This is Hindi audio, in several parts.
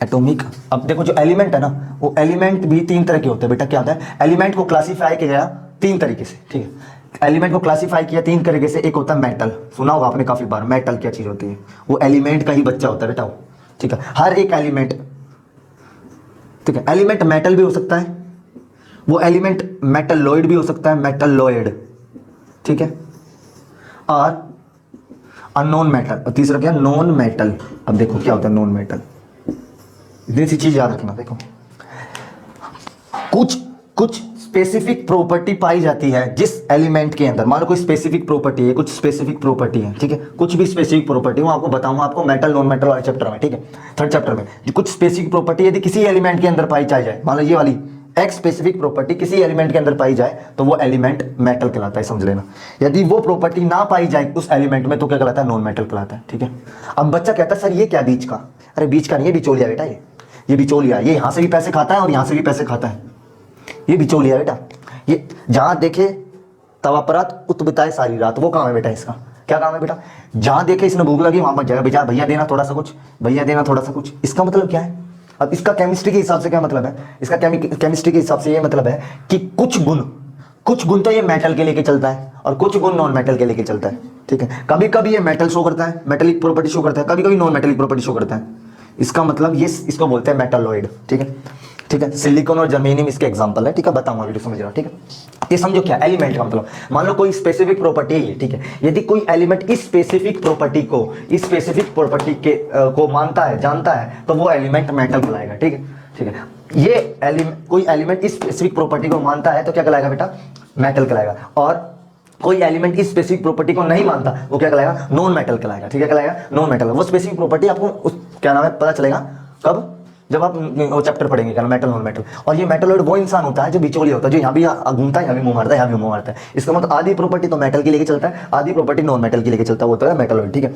एटॉमिक, अब देखो जो एलिमेंट है ना, वो एलिमेंट भी तीन तरह के होते हैं बेटा। क्या होता है, एलिमेंट को क्लासीफाई किया गया तीन तरीके से, ठीक है। एलिमेंट को क्लासीफाई किया तीन तरीके से। एक होता है मेटल, सुना होगा आपने काफी बार, मेटल क्या चीज होती है, वो एलिमेंट का ही बच्चा होता है बेटा वो, ठीक है। हर एक एलिमेंट, ठीक है, एलिमेंट मेटल भी हो सकता है, वो एलिमेंट मेटलॉइड भी हो सकता है, मेटलॉइड, ठीक है, और अननोन मेटल, और तीसरा क्या, नॉन मेटल। अब देखो क्या होता है नॉन मेटल, इतनी सी चीज याद रखना। देखो कुछ कुछ स्पेसिफिक प्रॉपर्टी पाई जाती है जिस एलिमेंट के अंदर, मान लो कोई स्पेसिफिक प्रॉपर्टी है, कुछ स्पेसिफिक प्रॉपर्टी है, ठीक है, कुछ भी स्पेसिफिक प्रॉपर्टी वो आपको बताऊंगा आपको मेटल नॉन मेटल वाले चैप्टर में, ठीक है, थर्ड चैप्टर में। जो कुछ स्पेसिफिक प्रॉपर्टी यदि किसी एलिमेंट के अंदर पाई जाए, मान लो ये वाली एक स्पेसिफिक प्रॉपर्टी किसी एलिमेंट के अंदर पाई जाए तो वो एलिमेंट मेटल कहलाता है, समझ लेना। यदि वो प्रॉपर्टी ना पाई जाए उस एलिमेंट में तो क्या कहलाता है, नॉन मेटल कहलाता है, ठीक है। अब बच्चा कहता है सर ये क्या बीच का, अरे बीच का नहीं, ये बिचौलिया बेटा, ये बिचौलिया, ये यहां से भी पैसे खाता है और यहां से भी पैसे खाता है, ये बिचौलिया बेटा। ये जहां देखे तवा परात उत बिताए सारी रात, वो काम है बेटा इसका। क्या काम है बेटा, जहां देखे इसने भूख लगी वहां मत जाएगा, बेटा भैया देना थोड़ा सा कुछ, भैया देना थोड़ा सा कुछ। इसका मतलब क्या है, अब इसका केमिस्ट्री के हिसाब से क्या मतलब है, इसका केमिस्ट्री के हिसाब से ये मतलब है कि कुछ गुण तो ये मेटल के लेके चलता है और कुछ गुण नॉन मेटल के लेके चलता है, ठीक है। कभी कभी ये मेटल शो करता है, मेटेलिक प्रॉपर्टी शो करता है, कभी कभी नॉन मेटेलिक प्रॉपर्टी शो करता है। इसका मतलब ये, इसको बोलते हैं मेटलॉइड, ठीक है, ठीक है। सिलिकॉन और जर्मेनियम इसके एग्जांपल है, ठीक है, बताऊंगा वीडियो समझ रहा, ठीक है। ये समझो क्या एलिमेंट का मतलब, मान लो कोई स्पेसिफिक प्रॉपर्टी है, ठीक है, यदि कोई एलिमेंट इस स्पेसिफिक प्रॉपर्टी के को मानता है, जानता है, तो वो एलिमेंट मेटल कहलाएगा, ठीक है, ठीक है। ये कोई एलिमेंट इस स्पेसिफिक प्रॉपर्टी को मानता है तो क्या कहलाएगा बेटा, मेटल कहलाएगा। और कोई एलिमेंट इस स्पेसिफिक प्रॉपर्टी को नहीं मानता वो क्या कहलाएगा, नॉन मेटल कहलाएगा, ठीक है, कहलाएगा नॉन मेटल। वो स्पेसिफिक प्रॉपर्टी आपको उस क्या नाम है पता चलेगा कब, जब आप वो चैप्टर पढ़ेंगे क्या मेटल नॉन मेटल। और ये मेटलॉइड वो इंसान होता है जो बिचौलिया होता है, जो यहाँ भी घूमता है, यहाँ भी मुंह मारता है, यहाँ भी मुंह मारता है। इसका मतलब आधी प्रॉपर्टी तो मेटल की लेके चलता है, आधी प्रॉपर्टी नॉन मेटल की लेके चलता है, वो होता है मेटलॉइड, ठीक है।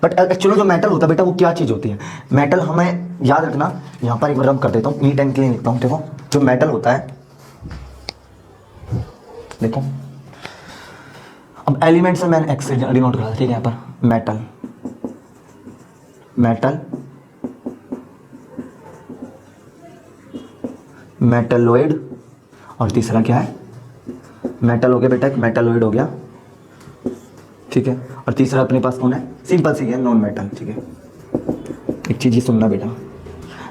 बट एक्चुअली जो मेटल होता है बेटा वो क्या चीज होती है, मेटल हमें याद रखना, यहाँ पर एक बार कर देता हूँ, नीट एंड क्लीन लिखता हूँ। देखो जो मेटल होता है, देखो अब एलिमेंट से मैंने एक्स से डिनोट करा, ठीक है, यहाँ पर मेटल, मेटल, मेटलॉइड, और तीसरा क्या है, मेटल हो गया बेटा, एक मेटलॉइड हो गया, ठीक है। और तीसरा अपने पास कौन है, सिंपल सी है, नॉन मेटल, ठीक है। एक चीज ये सुनना बेटा,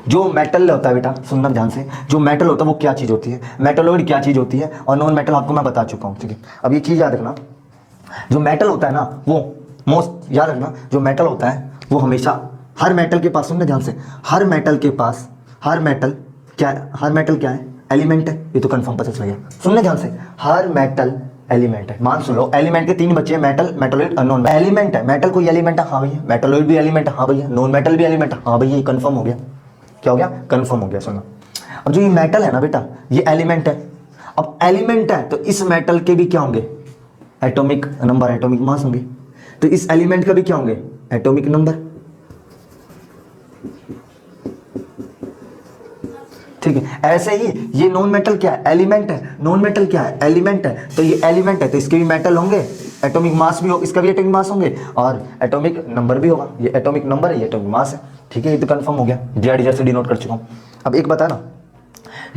जो मेटल होता है बेटा, सुनना ध्यान से, जो मेटल होता है वो क्या चीज होती है, मेटलॉइड क्या चीज होती है, और नॉन मेटल आपको मैं बता चुका हूँ, ठीक है। अब ये चीज याद रखना, जो मेटल होता है ना वो मोस्ट याद रखना, जो मेटल होता है वो हमेशा हर मेटल के पास, सुनना ध्यान से, हर मेटल के पास, हर मेटल क्या है, एलिमेंट है, ये तो कंफर्म पता चल गया। सुनने ध्यान से, हर मेटल एलिमेंट है। मान सुन लो, एलिमेंट के तीन बच्चे हैं, मेटल, मेटलॉइड और नॉन। एलिमेंट है, मेटल कोई एलिमेंट है, हाँ भैया, मेटलॉइड भी एलिमेंट है, हाँ भैया, नॉन मेटल भी एलिमेंट है, हाँ भैया, ये कंफर्म हो गया। क्या हो गया, कंफर्म हो गया। सुनो, अब जो ये मेटल है ना बेटा, ये एलिमेंट है। अब एलिमेंट है तो इस मेटल के भी क्या होंगे, एटॉमिक नंबर, एटॉमिक मास होंगे। तो इस एलिमेंट का भी क्या होंगे, एटॉमिक नंबर, ठीक है। ऐसे ही ये नॉन मेटल क्या है, एलिमेंट है, नॉन मेटल क्या है, एलिमेंट है। तो ये एलिमेंट है तो इसके भी मेटल होंगे, एटॉमिक मास भी हो, इसका भी एटॉमिक मास होंगे, और एटॉमिक नंबर भी होगा। ये एटॉमिक नंबर है, ये एटॉमिक मास है, ठीक है, ये तो कंफर्म हो गया, जेड से डिनोट कर चुका हूँ। अब एक बता ना,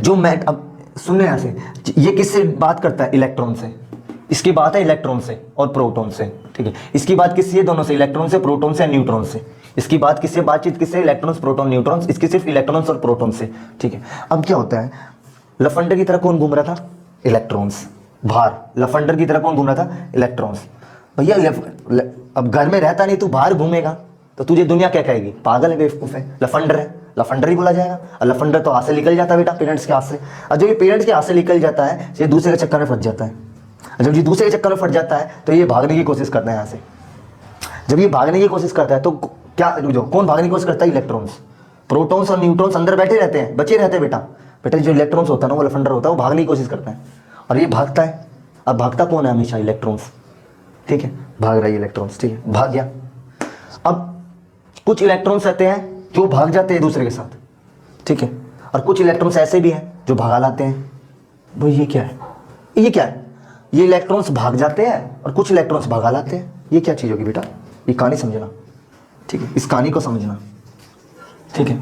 जो अब सुनने यहाँ से, ये किससे बात करता है, इलेक्ट्रॉन से। इसकी बात है इलेक्ट्रॉन से और प्रोटॉन से, ठीक है। इसकी बात किससे, दोनों से, इलेक्ट्रॉन से, प्रोटॉन से, न्यूट्रॉन से। इसकी बात किससे, बातचीत किससे, इलेक्ट्रॉन्स, प्रोटॉन, न्यूट्रॉन्स। इसकी सिर्फ इलेक्ट्रॉन्स और प्रोटॉन से, ठीक है। अब क्या होता है, लफंडर की तरह कौन घूम रहा था, इलेक्ट्रॉन्स बाहर, लफंडर की तरह कौन घूम रहा था, इलेक्ट्रॉन्स। भैया अब घर में रहता नहीं, तू बाहर घूमेगा तो तुझे दुनिया क्या कहेगी, पागल है, बेवकूफ है, लफंडर है, लफंडर ही बोला जाएगा। और लफंडर तो हाथ से निकल जाता है बेटा, पेरेंट्स के हाथ से। और जो ये पेरेंट्स के हाथ से निकल जाता है, ये दूसरे के चक्कर में फंस जाता है। जब ये दूसरे के चक्कर में फंस जाता है तो ये भागने की कोशिश करता है यहाँ से। जब ये भागने की कोशिश करता है तो क्या, जो कौन भागने की कोशिश करता है, इलेक्ट्रॉन्स। प्रोटॉन्स और न्यूट्रॉन्स अंदर बैठे रहते हैं, बचे रहते हैं बेटा। बेटा जो इलेक्ट्रॉन्स होता है ना, वो लफंडर होता है, वो भागने की कोशिश करता है और ये भागता है। अब भागता कौन है, हमेशा इलेक्ट्रॉन्स, ठीक है, भाग रहा है इलेक्ट्रॉन्स, ठीक है, भाग गया। अब कुछ इलेक्ट्रॉन्स रहते हैं जो भाग जाते हैं दूसरे के साथ, ठीक है, और कुछ इलेक्ट्रॉन्स ऐसे भी हैं जो भगा लाते हैं। भाई ये क्या है, ये क्या है, ये इलेक्ट्रॉन्स भाग जाते हैं और कुछ इलेक्ट्रॉन्स भगा लाते हैं। ये क्या चीज़ होगी बेटा, ये कहानी समझना, ठीक है, इस कहानी को समझना, ठीक है।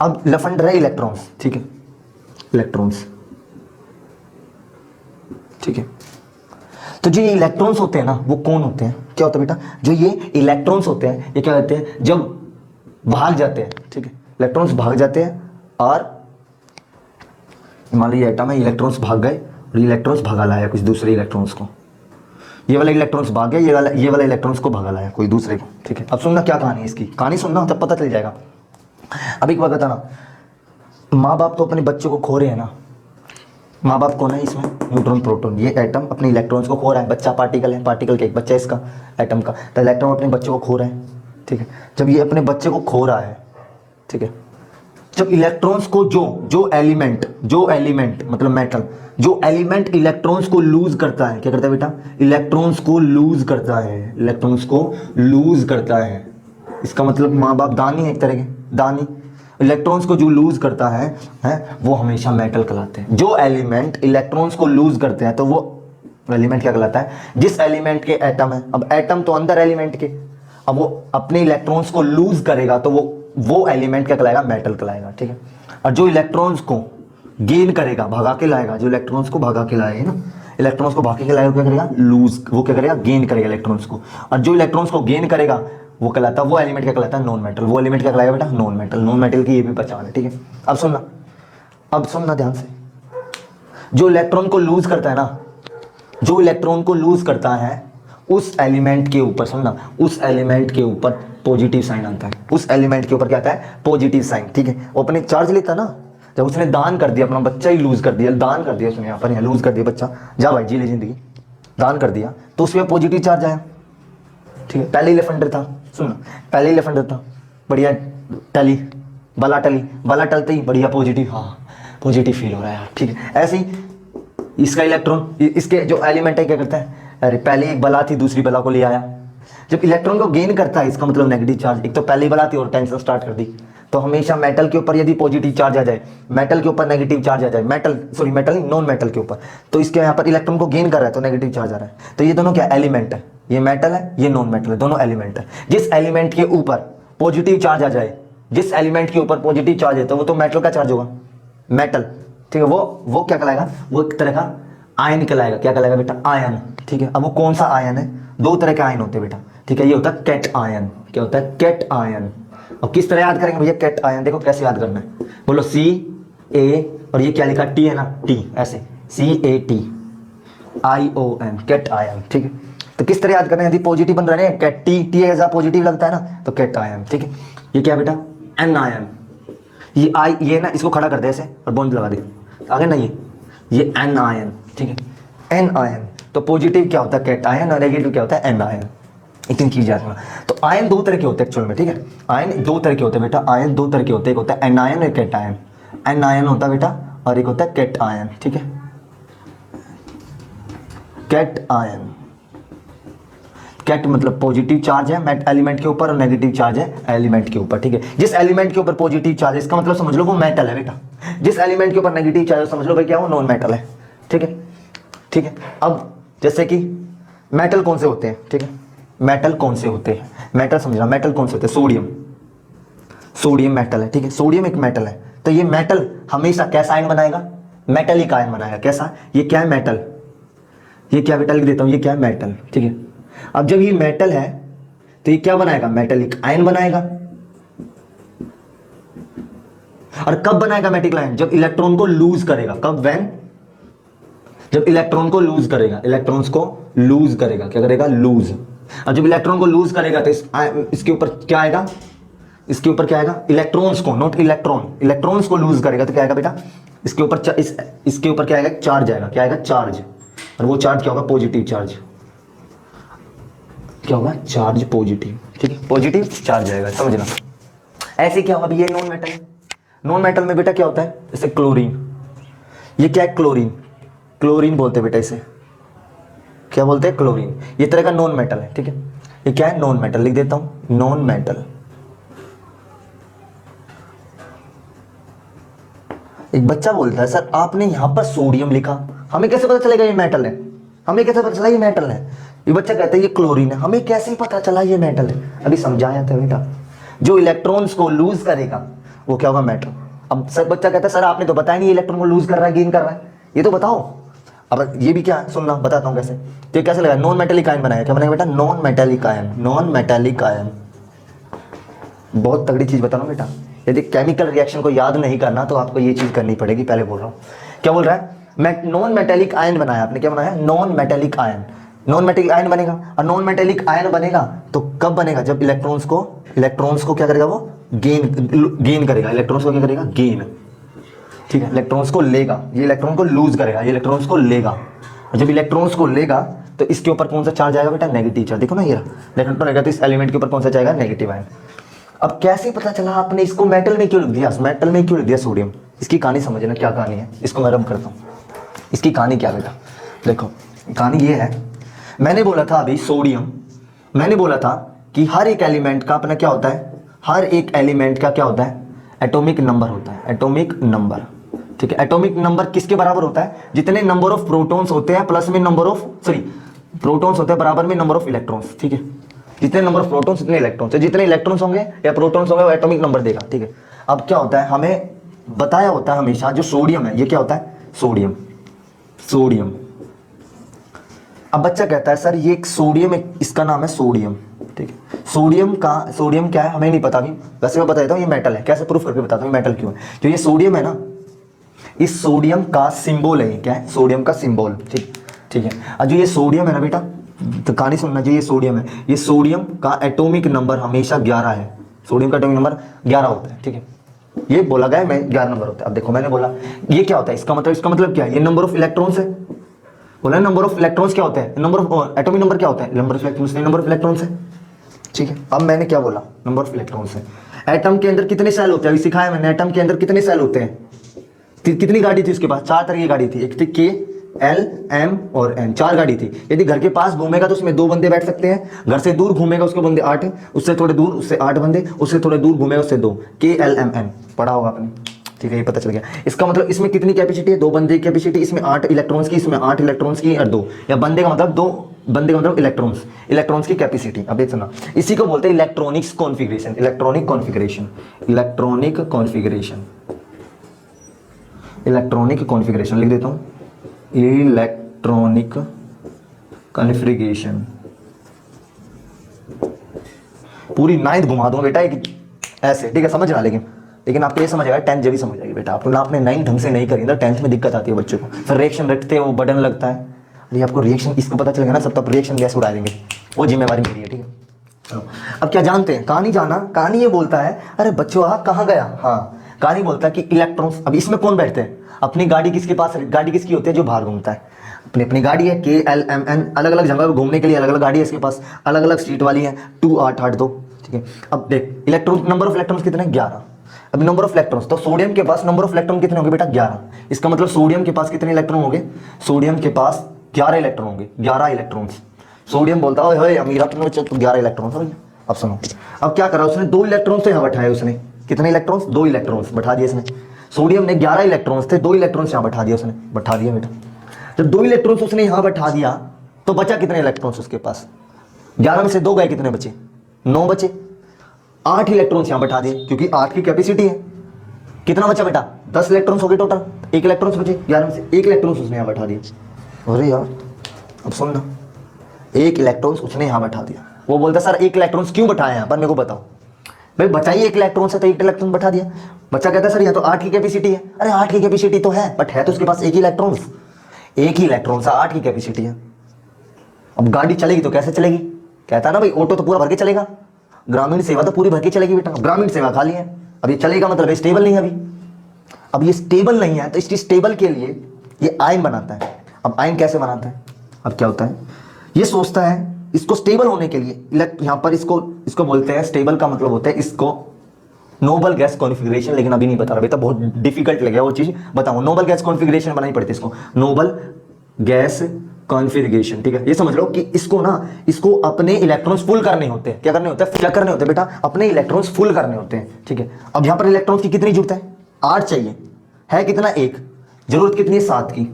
अब लेफ्ट हैंडर है इलेक्ट्रॉन्स, ठीक है, इलेक्ट्रॉन्स, ठीक है। तो जो ये इलेक्ट्रॉन्स होते हैं ना वो कौन होते हैं, क्या होता है बेटा, जो ये इलेक्ट्रॉन्स होते हैं ये क्या कहते हैं, जब भाग जाते हैं, ठीक है, इलेक्ट्रॉन्स भाग जाते हैं और मान लीजिए एटम है, इलेक्ट्रॉन्स भाग गए और इलेक्ट्रॉन्स भगा लाया कुछ दूसरे इलेक्ट्रॉन्स को, ये वाला इलेक्ट्रॉन्स भाग गया, ये वाला इलेक्ट्रॉन्स को भगा लाया कोई दूसरे को, ठीक है। अब सुनना क्या कहानी है इसकी, कहानी सुनना तब पता चल जाएगा। अब एक बात बताना, माँ बाप तो अपने बच्चों को खो रहे हैं ना, माँ बाप कौन है इसमें, न्यूट्रॉन प्रोटॉन, ये एटम अपने इलेक्ट्रॉन्स को खो रहा है, बच्चा पार्टिकल है, पार्टिकल का एक बच्चा है इसका एटम का, तो इलेक्ट्रॉन अपने बच्चे को खो रहे हैं, ठीक है। जब ये अपने बच्चे को खो रहा है, ठीक है, जब इलेक्ट्रॉन्स को जो एलिमेंट मतलब मेटल, जो एलिमेंट इलेक्ट्रॉन्स को लूज करता है, क्या करता है बेटा, इलेक्ट्रॉन्स को लूज करता है, इलेक्ट्रॉन्स को लूज करता है, इसका मतलब माँ बाप दानी है एक तरह के, दानी, इलेक्ट्रॉन्स को जो लूज करता है वो हमेशा मेटल कहलाते हैं। जो एलिमेंट इलेक्ट्रॉन्स को लूज करते हैं तो वो एलिमेंट क्या कहलाता है, जिस एलिमेंट के एटम है, अब एटम तो अंदर एलिमेंट के, अब वो अपने इलेक्ट्रॉन्स को लूज करेगा तो वो एलिमेंट क्या कहलाएगा, मेटल कहलाएगा, ठीक है। और जो इलेक्ट्रॉन्स को गेन करेगा, भगा के लाएगा, जो इलेक्ट्रॉन्स को भगा के लाएगा ना, इलेक्ट्रॉन्स को भाग के लाएगा, क्या करेगा, लूज, वो क्या करेगा, गेन करेगा इलेक्ट्रॉन्स को, और जो इलेक्ट्रॉन्स को गेन करेगा वो कहलाता है, वो एलिमेंट क्या कहलाता है, नॉन मेटल, वो एलिमेंट क्या कहलाएगा बेटा, नॉन मेटल, नॉन मेटल की ये भी पहचान है, ठीक है। अब सुनना ध्यान से, जो इलेक्ट्रॉन को लूज करता है ना, जो इलेक्ट्रॉन को लूज करता है उस एलिमेंट के ऊपर, सुनना, उस एलिमेंट के ऊपर पॉजिटिव साइन आता है, उस एलिमेंट के ऊपर क्या आता है, पॉजिटिव साइन, ठीक है। वो अपने चार्ज लेता ना, जब उसने दान कर दिया, अपना बच्चा ही लूज कर दिया, दान कर दिया उसने, यहाँ पर यहाँ लूज कर दिया बच्चा, जा भाई जी ले जिंदगी, दान कर दिया, तो उसमें पॉजिटिव चार्ज आया, ठीक है। पहले ही लेफेंडर था, सुनना, पहले ही लेफेंडर था, बढ़िया टली, बला टलते ही बढ़िया पॉजिटिव, हाँ पॉजिटिव फील हो रहा है यार, ठीक है। ऐसे ही इसका इलेक्ट्रॉन, इसके जो एलिमेंट है क्या करता है, अरे पहले एक बला थी दूसरी बला को ले आया, जब इलेक्ट्रॉन को गेन करता है इसका मतलब नेगेटिव चार्ज, एक तो पहले ही बला थी और टेंशन स्टार्ट कर दी, तो हमेशा मेटल के ऊपर यदि पॉजिटिव चार्ज आ जाए, मेटल के ऊपर नेगेटिव चार्ज आ जाए, मेटल नहीं, नॉन मेटल के ऊपर, तो इसके यहाँ पर इलेक्ट्रॉन को गेन कर रहा है तो नेगेटिव चार्ज आ रहा है, तो ये दोनों क्या एलिमेंट है, ये मेटल है ये नॉन मेटल है, दोनों एलिमेंट है। जिस एलिमेंट के ऊपर पॉजिटिव चार्ज आ जाए, जिस एलिमेंट के ऊपर पॉजिटिव चार्ज है तो वो तो मेटल का चार्ज होगा, मेटल, ठीक है। वो क्या कहलाएगा, वो एक तरह का आयन कहलाएगा, क्या कहलाएगा बेटा, आयन, ठीक है। अब वो कौन सा आयन है, दो तरह के आयन होते हैं बेटा, ठीक है। ये होता है कैट आयन, क्या होता है, कैट आयन। और किस तरह याद करेंगे भैया कैट आयन, देखो कैसे याद करना है, बोलो CA और ये क्या लिखा, T है ना, T, ऐसे CATION, कैट आयन, ठीक है। तो किस तरह याद करना है, यदि पॉजिटिव बन रहे हैं कैट, T ऐसा पॉजिटिव लगता है ना, तो कैट आयन, ठीक है। ये क्या बेटा, N आयन, ये ना इसको खड़ा कर दे ऐसे और बॉन्ड लगा दे आगे ना, ये N आयन, ठीक है, N आयन। तो पॉजिटिव क्या होता है कैट आयन और नेगेटिव क्या होता है N आयन, इतनी चीज याद रखना। तो आयन दो तरह के होते हैं एक्चुअल में, ठीक है, आयन दो तरह के होते हैं बेटा, आयन दो तरह के होते हैं, एक होता है एन आयन और कैट आयन, एन आयन होता है बेटा और एक होता है कैट आयन, ठीक है, कैट आयन। कैट मतलब पॉजिटिव चार्ज है एलिमेंट के ऊपर और नेगेटिव चार्ज है एलिमेंट के ऊपर, ठीक है। जिस एलिमेंट के ऊपर पॉजिटिव चार्ज है इसका मतलब समझ लो वो मेटल है बेटा, जिस एलिमेंट के ऊपर नेगेटिव चार्ज है समझ लो भाई क्या वो नॉन मेटल है, ठीक है, ठीक है। अब जैसे कि मेटल कौन से होते हैं, ठीक है, मेटल कौन से होते हैं, मेटल समझना, मेटल कौन से होते हैं, सोडियम मेटल है, ठीक है, सोडियम एक मेटल है। तो ये मेटल हमेशा कैसा आयन बनाएगा, मेटलिक आयन बनाएगा, कैसा, ये क्या है मेटल, ये क्या बेटा लिख देता हूं, ये क्या है मेटल, ठीक है। अब जब ये मेटल है तो ये क्या बनाएगा, मेटेलिक आयन बनाएगा। और कब बनाएगा मेटेलिक आयन, जब इलेक्ट्रॉन को लूज करेगा, कब, व्हेन, जब इलेक्ट्रॉन को लूज करेगा, इलेक्ट्रॉन्स को लूज करेगा, क्या करेगा, लूज। और जब इलेक्ट्रॉन को लूज करेगा तो इसके ऊपर क्या आएगा, इसके ऊपर क्या आएगा, इलेक्ट्रॉन्स को, नॉट इलेक्ट्रॉन, इलेक्ट्रॉन्स को लूज करेगा तो क्या आएगा बेटा, इसके ऊपर इसके ऊपर क्या आएगा, चार्ज आएगा, क्या आएगा, चार्ज। और वो चार्ज क्या होगा, पॉजिटिव चार्ज, क्या होगा, चार्ज पॉजिटिव, ठीक है, पॉजिटिव चार्ज आएगा, समझना। ऐसे क्या होगा, ये नॉन मेटल है, नॉन मेटल में बेटा क्या होता है, जैसे क्लोरीन, ये क्या है, क्लोरीन, क्लोरीन बोलते हैं बेटा इसे, क्या बोलते हैं, क्लोरीन। ये तरह का नॉन मेटल है, ठीक है, ये क्या है, नॉन मेटल, लिख देता हूं नॉन मेटल। एक बच्चा बोलता है सर आपने यहां पर सोडियम लिखा, हमें कैसे पता चलेगा ये मेटल है, हमें कैसे पता चला ये मेटल है। ये बच्चा कहता है ये क्लोरीन है, हमें कैसे पता चला ये मेटल है। अभी समझाया था बेटा, जो इलेक्ट्रॉन्स को लूज करेगा वो क्या होगा, मेटल। अब सर बच्चा कहता है सर आपने तो बताया नहीं इलेक्ट्रॉन को लूज कर रहा है गेन कर रहा है, ये तो बताओ। अब ये भी क्या है सुनना, बताता हूँ कैसे। तो ये कैसे लगा, नॉन मेटेलिक आयन बनाया, क्या बनाया बेटा, non metallic ion, non metallic ion. बहुत तगड़ी चीज बता रहा हूँ बेटा, यदि केमिकल रिएक्शन को याद नहीं करना तो आपको ये चीज करनी पड़ेगी, पहले बोल रहा हूँ। क्या बोल रहा है, नॉन मेटेलिक आयन बनाया आपने, क्या बनाया, non metallic ion. Non metallic ion बनेगा, और नॉन मेटेलिक आयन बनेगा तो कब बनेगा, जब इलेक्ट्रॉन्स को क्या करेगा, वो गेन करेगा, इलेक्ट्रॉन्स को क्या करेगा, गेन, ठीक है, इलेक्ट्रॉन्स को लेगा, ये इलेक्ट्रॉन को लूज करेगा, ये इलेक्ट्रॉन्स को लेगा। और जब इलेक्ट्रॉन्स को लेगा तो इसके ऊपर कौन सा चार्ज आएगा बेटा, नेगेटिव चार्ज। देखो ना ये इलेक्ट्रॉन रहेगा तो इस एलिमेंट के ऊपर कौन सा जाएगा, नेगेटिव आयन। अब कैसे पता चला आपने इसको मेटल में क्यों लिख दिया, मेटल में क्यों लिख दिया सोडियम, इसकी कहानी समझना, क्या कहानी है, इसको मैं रब करता हूँ। इसकी कहानी क्या बेटा, देखो कहानी ये है, मैंने बोला था अभी सोडियम, मैंने बोला था कि हर एक एलिमेंट का अपना क्या होता है, हर एक एलिमेंट का क्या होता है, एटॉमिक नंबर होता है, एटॉमिक नंबर, ठीक है। एटॉमिक नंबर किसके बराबर होता है, जितने नंबर ऑफ प्रोटॉन्स होते हैं प्लस में नंबर ऑफ प्रोटॉन्स होते हैं बराबर में नंबर ऑफ इलेक्ट्रॉन्स, ठीक है। जितने नंबर ऑफ प्रोटॉन्स उतने इलेक्ट्रॉन्स, जितने इलेक्ट्रॉन्स होंगे या प्रोटॉन्स होंगे वो एटॉमिक नंबर देगा, ठीक है। अब क्या होता है, हमें बताया होता है हमेशा जो सोडियम है, ये क्या होता है, सोडियम, सोडियम। अब बच्चा कहता है सर ये एक सोडियम है, इसका नाम है सोडियम, ठीक है। सोडियम क्या है हमें नहीं पता अभी, वैसे मैं बता देता हूँ ये मेटल है, कैसे प्रूफ करके बताता हूँ मेटल क्यों है। जो ये सोडियम है ना, इस सोडियम का सिंबल है, क्या है, सोडियम का सिंबल, ठीक है। और जो ये सोडियम है ना बेटा, तो कहानी सुनना, जो ये सोडियम है, ये सोडियम का एटॉमिक नंबर हमेशा 11 है, सोडियम का एटॉमिक नंबर 11 होता है, ठीक है। ये बोला गया है 11 नंबर होता है। अब देखो मैंने बोला ये क्या होता है, इसका मतलब क्या है, ये नंबर ऑफ इलेक्ट्रॉन्स है, बोला नंबर ऑफ इलेक्ट्रॉन्स क्या होता है, नंबर ऑफ एटॉमिक नंबर क्या होता है, number of electrons, number of electrons है, ठीक है। अब मैंने क्या बोला, नंबर ऑफ इलेक्ट्रॉन्स है। एटम के अंदर कितने सेल होते हैं, अभी सिखाया मैंने, एटम के अंदर कितने सेल होते हैं, कितनी गाड़ी थी उसके पास, 4 तरह की गाड़ी थी, एक थी के, एल, एम और एन, 4 गाड़ी थी। यदि घर के पास घूमेगा तो उसमें 2 बंदे बैठ सकते हैं, घर से दूर घूमेगा उसके बंदे 8, उससे थोड़े दूर उससे 8 बंदे, उससे थोड़े दूर घूमेगा उससे 2, के एल एम एन पढ़ा होगा आपने, ठीक है, ये पता चल गया। इसका मतलब इसमें कितनी कैपेसिटी है, 2 बंदे की कैपेसिटी, इसमें 8 इलेक्ट्रॉन्स की, इसमें 8 इलेक्ट्रॉन्स की और 2, या बंदे का मतलब 2 बंदे का मतलब इलेक्ट्रॉन्स की कैपेसिटी। अब देख सुना, इसी को बोलते हैं electronics configuration, electronic configuration, electronic configuration, electronic configuration लिख देता हूँ, इलेक्ट्रॉनिक कॉन्फ़िगरेशन। पूरी 9th घुमा दूंगा बेटा एक ऐसे, ठीक है, समझना। लेकिन आपको ये समझ आएगा 10th जब भी समझ आएगी बेटा, आपको ना आपने 9 ढंग से नहीं करी ना 10th में दिक्कत आती है बच्चों को, फिर रिएक्शन रखते हैं वो बटन लगता है, ये आपको रिएक्शन इसको पता चलेगा ना सब, तब रिएक्शन गैस उड़ा देंगे, वो जिम्मेवारी मेरी है, ठीक है। चलो अब क्या जानते हैं, कहानी जाना, कहानी ये बोलता है, अरे बच्चों आप कहाँ गया, हाँ कहानी बोलता है कि इलेक्ट्रॉन्स, अब इसमें कौन बैठते हैं, अपनी गाड़ी किसके पास, गाड़ी किसकी होती है, जो बाहर घूमता है, अपनी गाड़ी है, के एल एम एन, अलग अलग जगह पर घूमने के लिए अलग अलग गाड़ी है इसके पास, अलग अलग सीट वाली है, 2 8 8 2, ठीक है। अब देख इलेक्ट्रॉन, नंबर ऑफ इलेक्ट्रॉन्स कितने, 11। अब नंबर ऑफ इलेक्ट्रॉन्स, तो सोडियम के पास नंबर ऑफ इलेक्ट्रॉन कितने होंगे बेटा, 11। इसका मतलब सोडियम के पास कितने इलेक्ट्रॉन होंगे, सोडियम के पास 11 इलेक्ट्रॉन होंगे, 11 इलेक्ट्रॉन्स। सोडियम बोलता है ओए अमीरा तुमने तो 11 इलेक्ट्रॉन। अब सुनो, अब क्या करा उसने, 2 इलेक्ट्रॉन्स तो यहाँ बैठाए उसने, कितने इलेक्ट्रॉन्स, 2 इलेक्ट्रॉन्स बैठा दिए इसने। सोडियम ने 11 इलेक्ट्रॉन्स थे, 2 इलेक्ट्रॉन्स यहाँ बैठा दिया उसने, बैठा दिया बेटा। जब 2 इलेक्ट्रॉन्स उसने यहाँ बैठा दिया तो बचा कितने इलेक्ट्रॉन्स उसके पास, 11 में से 2 गए, कितने बचे, 9 बचे। 8 इलेक्ट्रॉन्स यहाँ बैठा दिए क्योंकि 8 की कैपेसिटी है, कितना बचा बेटा, 10 इलेक्ट्रॉन्स हो गए टोटल, 1 इलेक्ट्रॉन्स बचे, 11 में से 1 इलेक्ट्रॉन्स उसने यहाँ बैठा दिया। अरे यार अब सुनना, 1 इलेक्ट्रॉन्स उसने यहाँ बैठा दिया, वो बोलता सर 1 इलेक्ट्रॉन्स क्यों बैठाया यहाँ पर, मेरे को बताओ भाई, बचाइए 1 इलेक्ट्रॉन से, तो 1 इलेक्ट्रॉन बैठा दिया। बच्चा कहता है सर यहाँ तो 8 की कैपेसिटी है, अरे 8 की कैपेसिटी तो है, बट है तो उसके पास 1 ही इलेक्ट्रॉन, 1 ही इलेक्ट्रॉन से 8 की कैपेसिटी है। अब गाड़ी चलेगी तो कैसे चलेगी, कहता है ना भाई ऑटो तो पूरा भर के चलेगा, ग्रामीण सेवा तो पूरी भर के चलेगी बेटा, ग्रामीण सेवा खाली है, अब ये चलेगा मतलब स्टेबल नहीं है अभी। अब ये स्टेबल नहीं है तो इसकी स्टेबल के लिए ये आयन बनाता है। अब आयन कैसे बनाता है, अब क्या होता है, ये सोचता है इसको स्टेबल होने के लिए, यहाँ पर इसको बोलते हैं, स्टेबल का मतलब होता है इसको नोबल गैस कॉन्फ़िगरेशन, लेकिन अभी नहीं बता रहा बेटा, बहुत डिफिकल्ट लगेगा वो चीज, बताऊं। नोबल गैस कॉन्फ़िगरेशन बनानी पड़ती है इसको, नोबल गैस कॉन्फ़िगरेशन, ठीक है। ये समझ लो कि इसको अपने इलेक्ट्रॉन्स फुल करने होते हैं, क्या करने होते हैं, क्या करने होते हैं बेटा, अपने इलेक्ट्रॉन्स फुल करने होते हैं, ठीक है। अब यहाँ पर इलेक्ट्रॉन्स की कितनी जरूरत है, 8 चाहिए, है कितना, 1, जरूरत कितनी है, 7 की।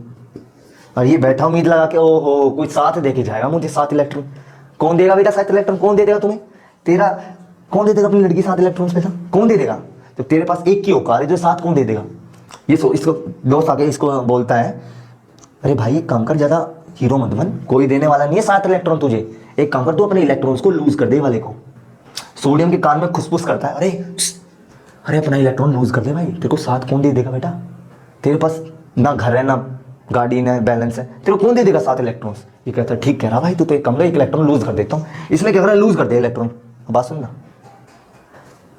और ये बैठा उम्मीद लगा के ओहो कोई 7 दे के जाएगा मुझे, 7 इलेक्ट्रॉन कौन देगा बेटा, 7 इलेक्ट्रॉन कौन दे देगा तुम्हें, तेरा कौन दे देगा अपनी लड़की 7 इलेक्ट्रॉन्स बेटा, कौन दे देगा, तो तेरे पास एक की औकात है जो 7 कौन दे देगा? ये इसको दोस्त आके इसको बोलता है, अरे भाई एक काम कर, ज्यादा हीरो मत बन, कोई देने वाला नहीं है 7 इलेक्ट्रॉन तुझे, एक काम कर तू अपने इलेक्ट्रॉन्स को लूज कर दे वाले को। सोडियम के कान में खुसफुस करता है, अरे अपना इलेक्ट्रॉन लूज कर दे भाई, तेरे को 7 कौन दे देगा बेटा? तेरे पास ना घर है, ना गाड़ी, ना बैलेंस है, तेरे को कौन दे देगा 7 इलेक्ट्रॉन्स? ये कहता है ठीक कह रहा भाई, तू तो एक कम एक इलेक्ट्रॉन लूज कर देता हूँ। इसलिए क्या कर रहा है, लूज कर दे इलेक्ट्रॉन। बात सुन ना,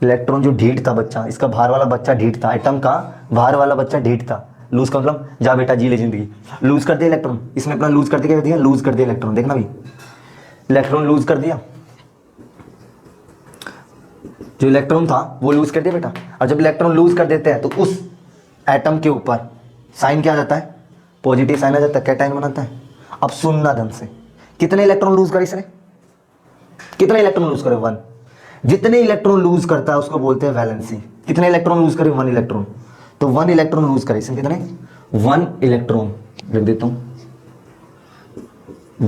इलेक्ट्रॉन जो ढीठ था बच्चा, इसका भार वाला बच्चा ढीठ था, एटम का भार वाला बच्चा ढीठ था। लूज का मतलब जा बेटा जी ले जिंदगी, लूज कर दे इलेक्ट्रॉन। इसने अपना लूज कर दिया, लूज कर दिया इलेक्ट्रॉन। देखना भी, इलेक्ट्रॉन लूज कर दिया, जो इलेक्ट्रॉन था वो लूज कर दिया बेटा। और जब इलेक्ट्रॉन लूज कर देते हैं तो उस एटम के ऊपर साइन क्या आ जाता है, पॉजिटिव साइन आ जाता है, कैटायन बनाता है। अब सुनना ढंग से, कितने इलेक्ट्रॉन लूज करे इसने, कितने इलेक्ट्रॉन लूज करे? 1। जितने इलेक्ट्रॉन लूज करता है उसको बोलते हैं वैलेंसी। कितने इलेक्ट्रॉन लूज करे? 1 इलेक्ट्रॉन। तो 1 इलेक्ट्रॉन लूज करे इसमें, कितने? 1 इलेक्ट्रॉन लिख देता हूं,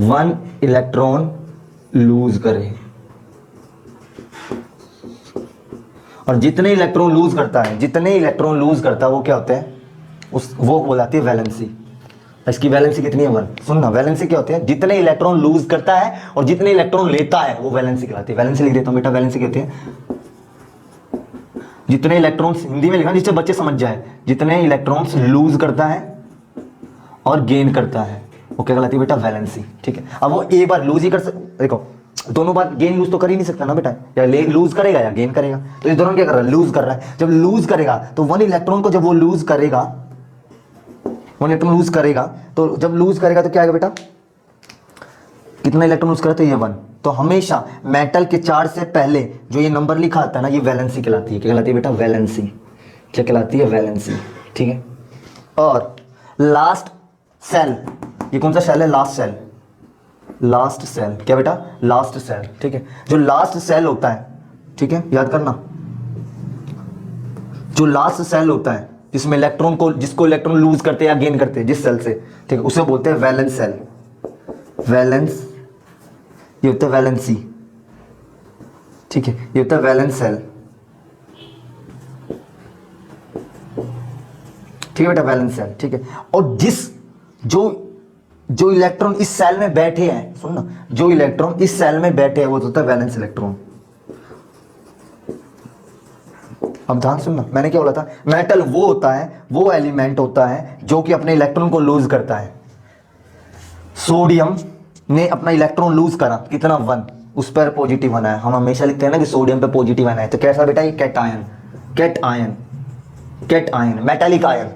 1 इलेक्ट्रॉन लूज करे। और जितने इलेक्ट्रॉन लूज करता है, जितने इलेक्ट्रॉन लूज करता है वो क्या होते हैं, वो बोलाती है वैलेंसी। इसकी वैलेंसी कितनी है? 1। सुनना, वैलेंसी क्या होती है, जितने इलेक्ट्रॉन लूज करता है और जितने इलेक्ट्रॉन लेता है वो वैलेंसी कहलाती है। वैलेंसी लिख देता हूं बेटा, वैलेंसी कहते हैं जितने इलेक्ट्रॉन्स, हिंदी में लिखा जिससे बच्चे समझ जाए, जितने इलेक्ट्रॉन्स लूज करता है और गेन करता है वो क्या कहलाती है बेटा, वैलेंसी। ठीक है, अब वो एक बार लूज ही कर देखो दोनों बार गेन लूज तो कर ही नहीं सकता ना बेटा, या लूज करेगा या गेन करेगा। तो इस दौरान क्या कर रहा है, लूज कर रहा है। जब लूज करेगा तो 1 इलेक्ट्रॉन को जब वो लूज करेगा, 1 इलेक्ट्रॉन लूज करेगा, तो जब लूज करेगा तो क्या आएगा बेटा, कितना इलेक्ट्रॉन लूज करेगा? तो ये 1। तो हमेशा मेटल के चार्ज से पहले जो ये नंबर लिखा आता है ना, ये वैलेंसी कहलाती है। क्या कहलाती है बेटा? वैलेंसी। क्या कहलाती है? वैलेंसी। ठीक है, और लास्ट सेल, ये कौन सा सेल है? Last cell. लास्ट सेल क्या बेटा? Last cell. ठीक है, जो लास्ट सेल होता है, ठीक है याद करना, जो लास्ट सेल होता है जिसमें इलेक्ट्रॉन को, जिसको इलेक्ट्रॉन लूज करते हैं या गेन करते हैं जिस सेल से, ठीक है, उसे बोलते हैं वैलेंस सेल। वैलेंस, ये होता है वैलेंसी। ठीक है, ये होता है वैलेंस सेल। ठीक है बेटा, वैलेंस सेल। ठीक है, और जो इलेक्ट्रॉन इस सेल में बैठे हैं, सुनना, जो इलेक्ट्रॉन इस सेल में बैठे हैं वो होता है वैलेंस इलेक्ट्रॉन। अब ध्यान सुनना, मैंने क्या बोला था, मेटल वो होता है, वो एलिमेंट होता है जो कि अपने इलेक्ट्रॉन को लूज करता है। सोडियम ने अपना इलेक्ट्रॉन लूज करा, कितना? 1, उस पर पॉजिटिव आना है। हम हमेशा लिखते हैं ना कि सोडियम पे पॉजिटिव आना है, तो कैसा बेटा? ये cation, cation, cation, metallic ion,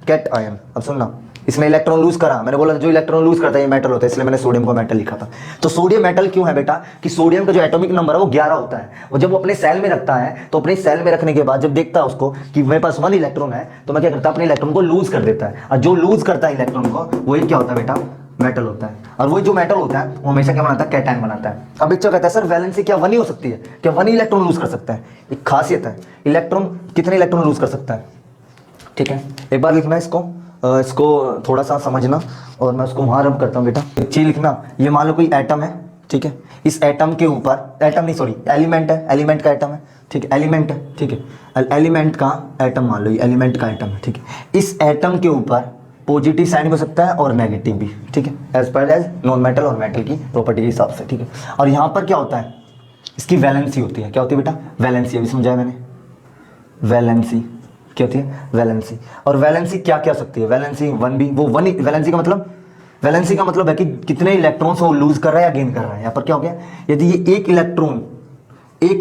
cation. अब सुनना, इसने इलेक्ट्रॉन लूज करा, मैंने बोला जो इलेक्ट्रॉन लूज करता है ये मेटल होता है, इसलिए मैंने सोडियम को मेटल लिखा था। तो सोडियम मेटल क्यों है बेटा, कि सोडियम का जो एटॉमिक नंबर है वो 11 होता है, और जब वो अपने सेल में रखता है तो अपने सेल में रखने के बाद जब देखता है उसको कि मेरे पास 1 इलेक्ट्रॉन है, तो मैं क्या करता, अपने इलेक्ट्रॉन को लूज कर देता है। और जो लूज करता है इलेक्ट्रॉन को वही क्या होता है बेटा, मेटल होता है। और वही जो मेटल होता है वो हमेशा क्या बनाता है, कैटायन बनाता है। अब बच्चा कहता है सर वैलेंसी क्या 1 ही हो सकती है, क्या 1 ही इलेक्ट्रॉन लूज कर सकता है? एक खासियत है, इलेक्ट्रॉन कितने इलेक्ट्रॉन लूज कर सकता है? ठीक है, एक बार लिखना इसको थोड़ा सा समझना, और मैं उसको वहां रब करता हूँ बेटा। एक चीज लिखना, ये मान लो कोई एटम है, ठीक है, इस एटम के ऊपर, एटम नहीं सॉरी एलिमेंट है, एलिमेंट का एटम है, ठीक है, एलिमेंट है, ठीक है, एलिमेंट का एटम मान लो, ये एलिमेंट का एटम है, ठीक है। इस एटम के ऊपर पॉजिटिव साइन हो सकता है और नेगेटिव भी, ठीक है, as per as non metal और मेटल की प्रॉपर्टी के हिसाब से, ठीक है। और यहाँ पर क्या होता है, इसकी वैलेंसी होती है, क्या होती है बेटा, वैलेंसी। अभी समझाया मैंने, वैलेंसी क्या होती है, वैलेंसी। और वैलेंसी क्या क्या सकती है, वैलेंसी 1 भी, वो 1, वैलेंसी का मतलब है कि कितने इलेक्ट्रॉन्स वो लूज कर रहा है या गेन कर रहा है। यहाँ पर क्या हो गया, यदि ये एक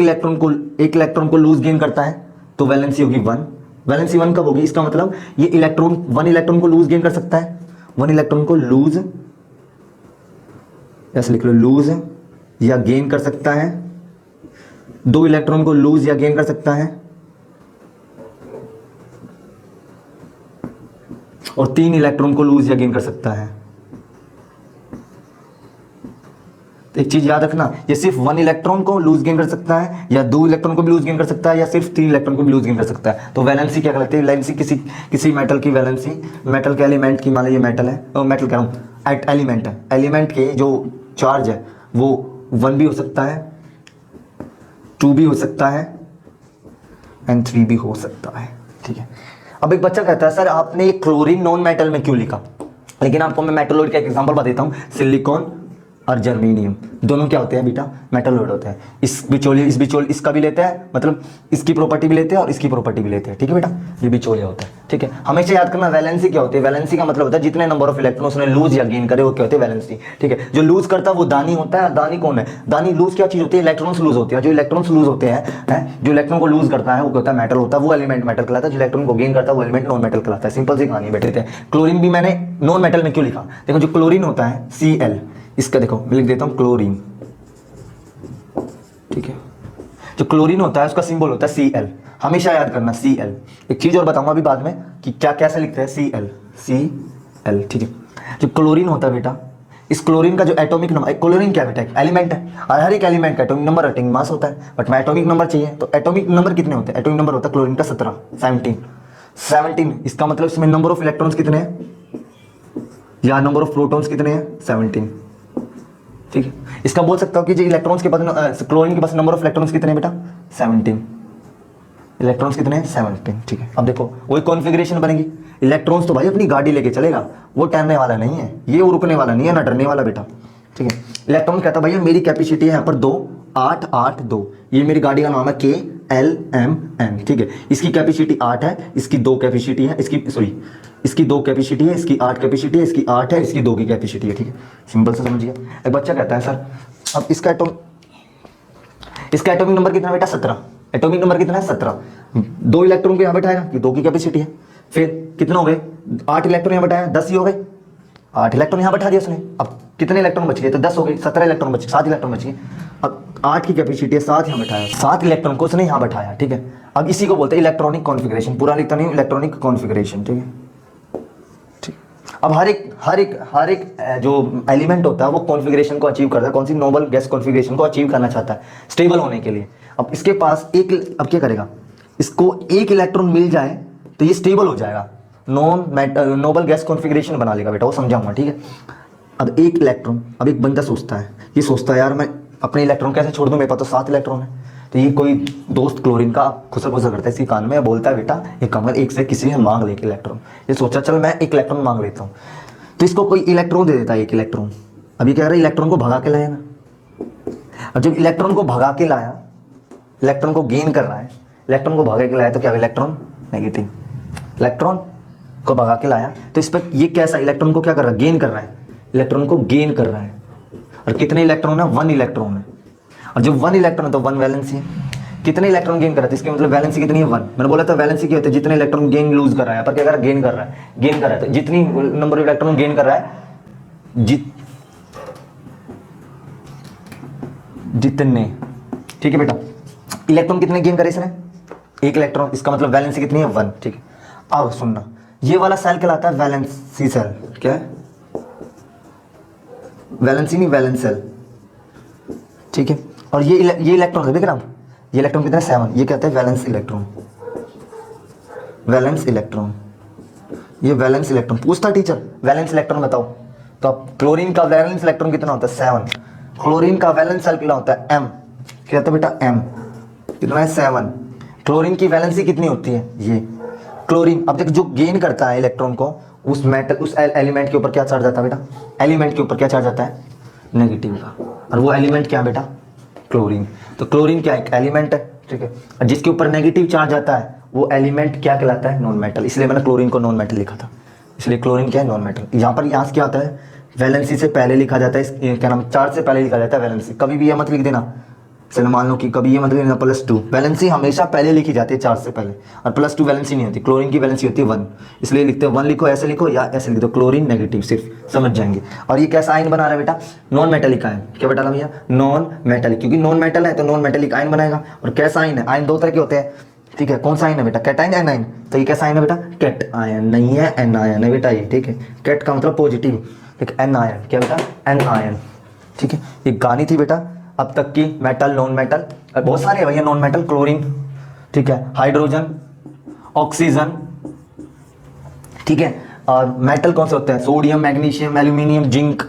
इलेक्ट्रॉन को लूज गेन करता है तो वैलेंसी होगी 1। वैलेंसी 1 कब होगी, इसका मतलब ये इलेक्ट्रॉन 1 इलेक्ट्रॉन को लूज गेन कर सकता है, 1 इलेक्ट्रॉन को लूज, ऐसे लिख लो, लूज या गेन कर सकता है, 2 इलेक्ट्रॉन को लूज या गेन कर सकता है, और 3 इलेक्ट्रॉन को लूज या गेन कर सकता है। तो एक चीज याद रखना, ये सिर्फ 1 इलेक्ट्रॉन को लूज गेन कर सकता है, या 2 इलेक्ट्रॉन को भी लूज गेन कर सकता है, या सिर्फ 3 इलेक्ट्रॉन को भी लूज गेन कर सकता है। तो वैलेंसी क्या कहलाती है, वैलेंसी किसी मेटल की वैलेंसी, मेटल के एलिमेंट की, मान लो ये मेटल है, और मेटल कह रहा हूँ, एलिमेंट है, एलिमेंट के जो चार्ज है वो 1 भी हो सकता है, 2 भी हो सकता है, N3 भी हो सकता है, ठीक है। अब एक बच्चा कहता है सर आपने ये क्लोरीन नॉन मेटल में क्यों लिखा, लेकिन आपको मैं मेटलोइड का एक एग्जांपल बता देता हूँ। सिलिकॉन और जर्मेनियम दोनों क्या होते हैं बेटा, मेटलोइड होते हैं। इस बिचौलिया इसका भी लेते हैं, मतलब इसकी प्रॉपर्टी भी लेते हैं और इसकी प्रॉपर्टी भी लेते हैं, ठीक है बेटा, ये बिचौलिया होता है, ठीक है। हमेशा याद करना वैलेंसी क्या होती है, वैलेंसी का मतलब होता है जितने नंबर ऑफ इलेक्ट्रॉन उसने लूज या गेन करे वो क्या होते हैं, वैलेंसी, ठीक है। जो लूज करता है वो दानी होता है। दानी कौन है, दानी लूज क्या चीज होती है, इलेक्ट्रॉन्स लूज होती है। जो इलेक्ट्रॉन्स लूज होते हैं, जो इलेक्ट्रॉन को लूज करता है वो होता है मेटल होता है, वो एलिमेंट मेटल कहलाता है। जो इलेक्ट्रॉन को गेन करता है वो एलिमेंट नॉन मेटल कहलाता है। सिंपल सी कहानी बैठे थे। क्लोरीन भी मैंने नॉन मेटल में क्यों लिखा, देखो जो क्लोरीन होता है Cl, इसका देखो मैं लिख देता हूं क्लोरीन, ठीक है। जो क्लोरीन होता है उसका सिंबल होता है Cl, हमेशा याद करना Cl। एक चीज और बताऊंगा अभी बाद में कि क्या कैसे लिखते हैं, Cl, ठीक है। जो क्लोरीन होता है बेटा, इस क्लोरीन का जो एटॉमिक नंबर, क्लोरीन क्या बेटा, एक एलिमेंट है और हर एक एलिमेंट का एटॉमिक नंबर एटॉमिक मास होता है। बट मैं एटॉमिक नंबर चाहिए तो एटॉमिक नंबर कितने होते हैं, एटॉमिक नंबर होता है क्लोरीन का 17। इसका मतलब इसमें नंबर ऑफ इलेक्ट्रॉन्स कितने हैं या नंबर ऑफ प्रोटॉन्स कितने हैं, 17, ठीक है। इसका बोल सकता हूँ कि जो इलेक्ट्रॉन्स के पास, क्लोरीन के पास नंबर ऑफ इलेक्ट्रॉन्स कितने हैं बेटा, 17, इलेक्ट्रॉन्स कितने हैं, 17, ठीक है। अब देखो वही कॉन्फ़िगरेशन बनेगी। इलेक्ट्रॉन्स तो भाई अपनी गाड़ी लेके चलेगा, वो टहलने वाला नहीं है, ये वो रुकने वाला नहीं है, ना डरने वाला बेटा, ठीक है। इलेक्ट्रॉन कहता है भैया मेरी कैपेसिटी है यहाँ पर 2, 8, 8, 2, ये मेरी गाड़ी का नाम है KLMN, ठीक है। इसकी कैपेसिटी 8 है, इसकी 2 कैपेसिटी है, इसकी 2 कैपेसिटी है, इसकी 8 कैपेसिटी है, इसकी 8 है, इसकी 2 की कैपेसिटी है, ठीक है। सिंपल से समझिए। एक बच्चा कहता है सर अब इसका एटॉमिक नंबर कितना बेटा, 17, एटॉमिक नंबर कितना है, 17। 2 इलेक्ट्रॉन को यहाँ बैठाएगा, कि 2 की कैपेसिटी है, फिर कितना हो गए, 8 इलेक्ट्रॉन यहाँ बैठाया, 10 ही हो गए, 8 इलेक्ट्रॉन यहाँ बैठा दिया उसने। अब कितने इलेक्ट्रॉन बच गए, तो 10 हो गए, 17 इलेक्ट्रॉन बचे, 7 इलेक्ट्रॉन बच गए। अब 8 की कैपेसिटी है, 7 यहाँ बैठाया, 7 इलेक्ट्रॉन को उसने यहाँ बैठाया, ठीक है। अब इसी को बोलते हैं इलेक्ट्रॉनिक कॉन्फ़िगरेशन, पूरा लिखता नहीं, इलेक्ट्रॉनिक कॉन्फ़िगरेशन, ठीक है, ठीक। अब हर एक जो एलिमेंट होता है वो कॉन्फ़िगरेशन को अचीव करता है, कौन सी, नोबल गैस कॉन्फ़िगरेशन को अचीव करना चाहता है स्टेबल होने के लिए। अब इसके पास अब क्या करेगा, इसको एक इलेक्ट्रॉन मिल जाए तो ये स्टेबल हो जाएगा, नोबल गैस कॉन्फ़िगरेशन बना लेगा बेटा, वो समझाऊंगा, ठीक है। अब एक इलेक्ट्रॉन, अब एक बंदा सोचता है, ये सोचता है यार मैं अपने इलेक्ट्रॉन कैसे छोड़ दूं, मेरे पास तो 7 इलेक्ट्रॉन है। तो ये कोई दोस्त क्लोरीन का खुसर खुसर करता है इसके कान में, बोलता है बेटा एक काम कर, एक से किसी से मांग ले एक इलेक्ट्रॉन। ये सोचा चल मैं एक इलेक्ट्रॉन मांग लेता हूँ, तो इसको कोई इलेक्ट्रॉन दे देता है, एक इलेक्ट्रॉन। अब ये कह रहा है इलेक्ट्रॉन को भगा के लाया ना, और जब इलेक्ट्रॉन को भगा के लाया, इलेक्ट्रॉन को गेन कर रहा है, इलेक्ट्रॉन को भगा के लाया तो क्या, इलेक्ट्रॉन नेगेटिव, इलेक्ट्रॉन को भगा के लाया, तो इस पर ये कैसा, इलेक्ट्रॉन को क्या कर रहा है, गेन कर रहा है, इलेक्ट्रॉन को गेन कर रहा है। और कितने इलेक्ट्रॉन है, 1 इलेक्ट्रॉन है, और जब 1 इलेक्ट्रॉन है तो 1 वैलेंसी है। कितने इलेक्ट्रॉन गेन कर रहा है, इसके मतलब वैलेंसी कितनी है, 1। मैंने बोला था वैलेंसी क्या होता है, जितने इलेक्ट्रॉन गेन लूज कर रहा है, पर क्या कर रहा है, गेन कर रहा है, तो जितनी नंबर ऑफ इलेक्ट्रॉन गेन कर रहा है, जितने, ठीक है बेटा। इलेक्ट्रॉन कितने गेन करे इसने, 1 इलेक्ट्रॉन, इसका मतलब वैलेंसी कितनी है, 1, ठीक है। अब सुनना, ये वाला सेल कहलाता है वैलेंसी सेल, क्या है, वैलेंसी नहीं, वैलेंस सेल, ठीक है। और ये इलेक्ट्रॉन है, देख रहा हूं, ये इलेक्ट्रॉन कितना है, 7, ये कहते हैं वैलेंस इलेक्ट्रॉन, वैलेंस इलेक्ट्रॉन, ये वैलेंस इलेक्ट्रॉन। पूछता टीचर वैलेंस इलेक्ट्रॉन बताओ, तो अब क्लोरीन का वैलेंस इलेक्ट्रॉन कितना होता है, 7। क्लोरीन का वैलेंस सेल कितना होता है, M, क्या होता है बेटा, M, कितना है, 7। क्लोरीन की वैलेंसी कितनी होती है, ये क्लोरीन। अब देख जो गेन करता है इलेक्ट्रॉन को, उस एलिमेंट के ऊपर क्या चार्ज आता है बेटा, एलिमेंट के ऊपर क्या चार्ज आता है, नेगेटिव का। और वो एलिमेंट क्या है बेटा, क्लोरीन। तो क्लोरीन क्या एक एलिमेंट है, ठीक है, और जिसके ऊपर नेगेटिव चार्ज आता है वो एलिमेंट क्या कहलाता है, नॉन मेटल। इसलिए मैंने क्लोरीन को नॉन मेटल लिखा था, इसलिए क्लोरीन क्या है, नॉन मेटल। यहाँ पर यहाँ क्या आता है, वैलेंसी से पहले लिखा जाता है, क्या नाम, चार्ज से पहले लिखा जाता है वैलेंसी। कभी भी ये मत लिख देना, चलो मान लो कि कभी ये मतलब लेना +2, वैलेंसी हमेशा पहले लिखी जाती है चार्ज से पहले, और +2 वैलेंसी नहीं होती। क्लोरीन की वैलेंसी होती है 1, इसलिए लिखते हैं 1 लिखो, ऐसे लिखो या ऐसे लिख दो, क्लोरीन नेगेटिव, सिर्फ समझ जाएंगे। और ये कैसा आयन बना रहा है बेटा, नॉन मेटेलिक आयन। क्या बेटा भैया, नॉन मेटेलिक, क्योंकि नॉन मेटल है तो नॉन मेटेलिक आयन बनाएगा। और कैसा आयन है, आयन 2 तरह के होते हैं, ठीक है। कौन सा आयन है बेटा, कैटायन, एनायन। तो ये कैसा आयन है बेटा, कैट आयन नहीं है, एन आयन है बेटा ये, ठीक है। कैट का मतलब पॉजिटिव, ठीक, एन आयन, क्या बेटा, एन आयन, ठीक है। ये गानी थी बेटा अब तक की, मेटल, नॉन मेटल, बहुत सारे है भैया नॉन मेटल, क्लोरीन, ठीक है, हाइड्रोजन, ऑक्सीजन, ठीक है। और मेटल कौन से होते हैं, सोडियम, मैग्नीशियम, एल्यूमिनियम, जिंक,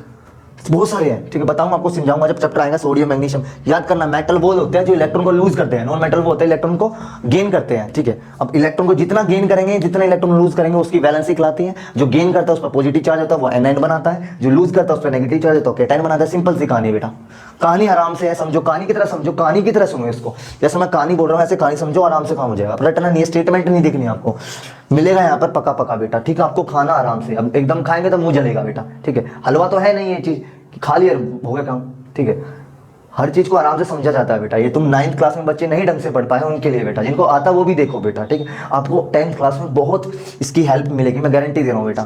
बहुत सारे हैं, ठीक है, बताऊंगा आपको, समझाऊंगा जब चैप्टर आएगा। सोडियम मैग्नीशियम याद करना, मेटल वो होते हैं जो इलेक्ट्रॉन को लूज करते हैं, नॉन मेटल वो होते हैं इलेक्ट्रॉन को गेन करते हैं, ठीक है। अब इलेक्ट्रॉन को जितना गेन करेंगे, जितना इलेक्ट्रॉन लूज करेंगे, उसकी वैलेंसी कहलाती है। जो गेन करता है उस पर पॉजिटिव चार्ज होता है, वो एनायन बनाता है। जो लूज करता है उस पर नेगेटिव चार्ज होता है, कैटायन बनाता है। सिंपल सी कहानी है बेटा, कहानी आराम से है, समझो, कहानी की तरह समझो, कहानी की तरह सुनो इसको। जैसे मैं कहानी बोल रहा हूँ ऐसे कहानी समझो, आराम से काम हो जाएगा। रटना नहीं है, स्टेटमेंट नहीं देखनी आपको, मिलेगा यहाँ पर पका पका बेटा, ठीक है। आपको खाना आराम से, अब एकदम खाएंगे तो मुंह जलेगा बेटा, ठीक है। हलवा तो है नहीं ये चीज खा लिया हो गया काम, ठीक है। हर चीज को आराम से समझा जाता है बेटा। ये तुम 9th क्लास में बच्चे नहीं ढंग से पढ़ पाए उनके लिए बेटा, जिनको आता वो भी देखो बेटा, ठीक है। आपको 10th क्लास में बहुत इसकी हेल्प मिलेगी, मैं गारंटी दे रहा हूँ बेटा।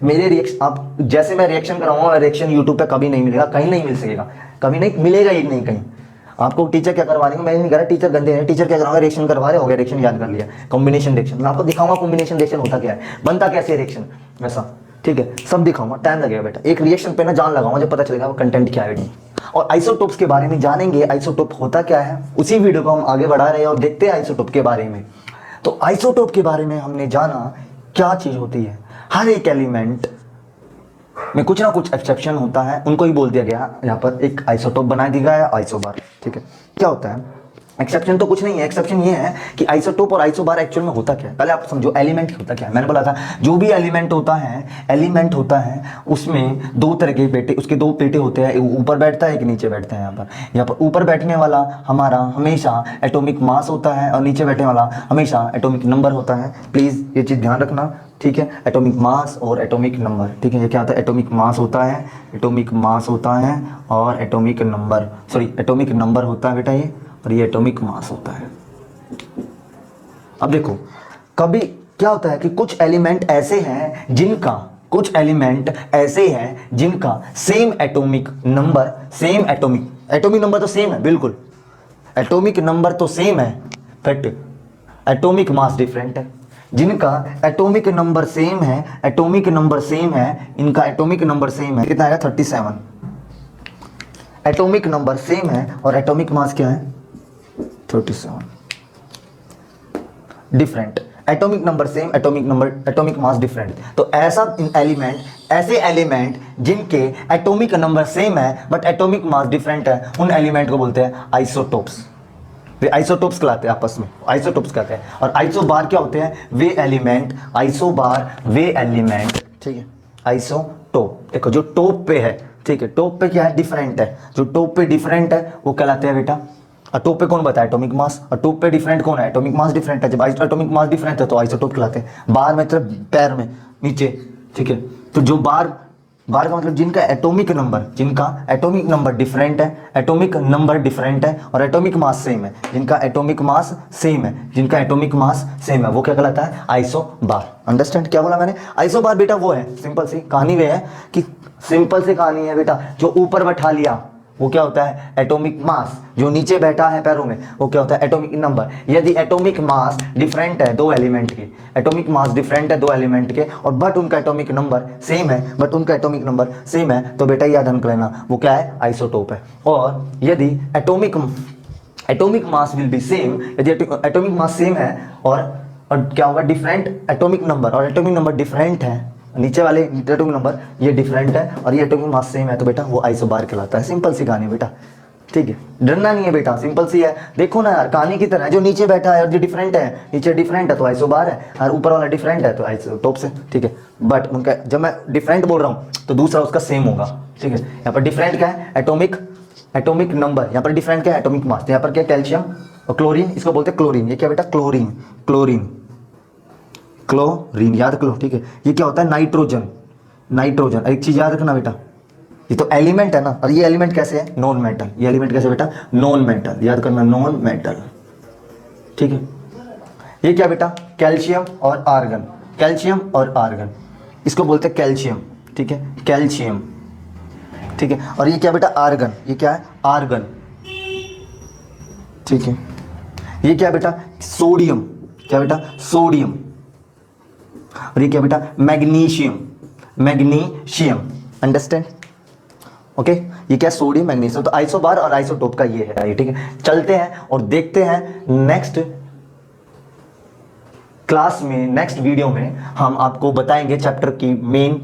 मेरे रिएक्शन, आप जैसे मैं रिएक्शन कराऊंगा, रिएक्शन यूट्यूब पे कभी नहीं मिलेगा, कहीं नहीं मिल सकेगा, कभी नहीं मिलेगा ही नहीं कहीं। आपको टीचर क्या करवा देंगे, मैं नहीं कह रहा टीचर गंदे हैं, टीचर क्या कराऊंगा, रिएक्शन करवा रहे हो गया, रिएक्शन याद कर लिया, कॉम्बिनेशन रिएक्शन मैं आपको दिखाऊंगा, कॉम्बिनेशन रिएक्शन होता क्या है, बनता कैसे रिएक्शन वैसा, ठीक है, सब दिखाऊंगा। टाइम लगेगा बेटा, एक रिएक्शन पे ना जान लगाऊंगा, जब पता चलेगा वो कंटेंट क्या है। और आइसोटोप्स के बारे में जानेंगे, आइसोटोप होता क्या है, उसी वीडियो को हम आगे बढ़ा रहे हैं और देखते हैं आइसोटोप के बारे में। तो आइसोटोप के बारे में हमने जाना क्या चीज होती है। हर एक एलिमेंट में कुछ ना कुछ एक्सेप्शन होता है, उनको ही बोल दिया गया यहाँ पर, एक आइसोटोप बना दिया गया है आइसोबार, ठीक है। क्या होता है एक्सेप्शन, तो कुछ नहीं है, एक्सेप्शन ये है कि आइसोटोप और आइसोबार एक्चुअल में होता क्या है। पहले आप समझो एलिमेंट होता क्या है। मैंने बोला था जो भी एलिमेंट होता है उसमें दो तरह के पेटे, उसके दो पेटे होते हैं, ऊपर बैठता है एक नीचे बैठता है। यहाँ पर ऊपर बैठने वाला हमारा हमेशा एटॉमिक मास होता है और नीचे बैठने वाला हमेशा एटॉमिक नंबर होता है। प्लीज ये चीज ध्यान रखना, ठीक है। एटॉमिक मास और एटॉमिक नंबर, ठीक है। ये क्या होता है, एटॉमिक मास होता है, एटॉमिक मास होता है और atomic number, sorry atomic number होता है बेटा ये, और ये एटॉमिक मास होता है। अब देखो कभी क्या होता है कि कुछ एलिमेंट ऐसे हैं जिनका सेम एटॉमिक नंबर तो सेम है, बिल्कुल एटॉमिक नंबर तो सेम है, बट एटॉमिक मास डिफरेंट है। जिनका एटॉमिक नंबर सेम है, इनका एटॉमिक नंबर सेम है, कितना आएगा 37। एटॉमिक नंबर सेम है और एटॉमिक मास क्या है 37। Different, atomic number same, atomic mass different. तो ऐसे एलिमेंट जिनके एटॉमिक नंबर सेम है बट एटॉमिक मास डिफरेंट है, उन एलिमेंट को बोलते हैं आइसोटोप्स। वे आइसोटोप्स कहलाते हैं, आपस में आइसोटोप्स कहते हैं। और आइसोबार क्या होते हैं, वे एलिमेंट, ठीक है। आइसोटोप देखो जो टॉप पे है, ठीक है, टॉप पे क्या है, डिफरेंट है। जो टॉप पे डिफरेंट है वो कहलाते हैं बेटा, और टॉप पे कौन बताया, एटॉमिक मास। और टॉप पे डिफरेंट कौन है, एटॉमिक मास डिफरेंट है। जब एटॉमिक मास डिफरेंट है तो आइसोटोप कहलाते हैं। बार में मतलब पैर में नीचे, ठीक है। तो जो बार का मतलब जिनका एटॉमिक नंबर डिफरेंट है, और एटॉमिक मास सेम है, जिनका एटॉमिक मास सेम है, वो क्या कहलाता है, आइसोबार। अंडरस्टैंड क्या बोला मैंने, आइसोबार बेटा वो है, सिंपल सी कहानी है बेटा, जो ऊपर बैठा लिया वो क्या होता है, एटॉमिक मास। जो नीचे बैठा है पैरों में वो क्या होता है, एटॉमिक नंबर। यदि एटॉमिक मास डिफरेंट है दो एलिमेंट के, और बट उनका एटॉमिक नंबर सेम है, तो बेटा याद रख लेना वो क्या है, आइसोटोप है। और यदि atomic mass will be same, यदि एटॉमिक मास सेम है और क्या होगा, डिफरेंट एटॉमिक नंबर, और एटॉमिक नंबर डिफरेंट है, नीचे वाले एटॉमिक नंबर ये डिफरेंट है और ये एटॉमिक मास सेम है, तो बेटा वो आइसोबार कहलाता है। सिंपल सी कहानी बेटा, ठीक है, डरना नहीं है बेटा, सिंपल सी है। देखो ना यार कहानी की तरह, जो नीचे बैठा है और जो डिफरेंट है, नीचे डिफरेंट है तो आइसोबार है, और ऊपर वाला डिफरेंट है तो आइसोटोप से, ठीक है। बट उनका जब मैं डिफरेंट बोल रहा हूँ तो दूसरा उसका सेम होगा, ठीक है। यहाँ पर डिफरेंट क्या है, एटॉमिक नंबर, यहाँ पर डिफरेंट क्या है, एटॉमिक मास। यहाँ पर क्या, कैल्शियम और क्लोरीन, इसको बोलते हैं क्लोरीन। ये क्या बेटा, क्लोरीन याद कर लो, ठीक है। ये क्या होता है, नाइट्रोजन। एक चीज याद रखना बेटा, ये तो एलिमेंट है ना, और ये एलिमेंट कैसे है, नॉन मेटल। ये एलिमेंट कैसे बेटा, नॉन मेटल, याद करना नॉन मेटल, ठीक है। ये क्या बेटा, कैल्शियम और आर्गन, इसको बोलते हैं कैल्शियम, ठीक है, कैल्शियम, ठीक है। और ये क्या बेटा, आर्गन, ये क्या है, आर्गन, ठीक है। ये क्या बेटा, सोडियम, और ये क्या बेटा, मैग्नीशियम। Understand, okay. ये क्या, सोडियम, मैग्नीशियम। तो आइसोबार और आइसोटोप का ये है, ठीक है। चलते हैं और देखते हैं नेक्स्ट क्लास में, नेक्स्ट वीडियो में हम आपको बताएंगे चैप्टर की main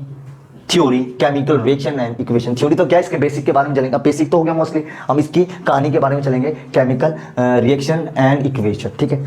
theory, chemical reaction and equation. Theory तो क्या है, इसके बेसिक के बारे में चलेंगे, अब बेसिक तो हो गया मोस्टली, हम इसकी कहानी के बारे में चलेंगे, केमिकल रिएक्शन एंड इक्वेशन, ठीक है।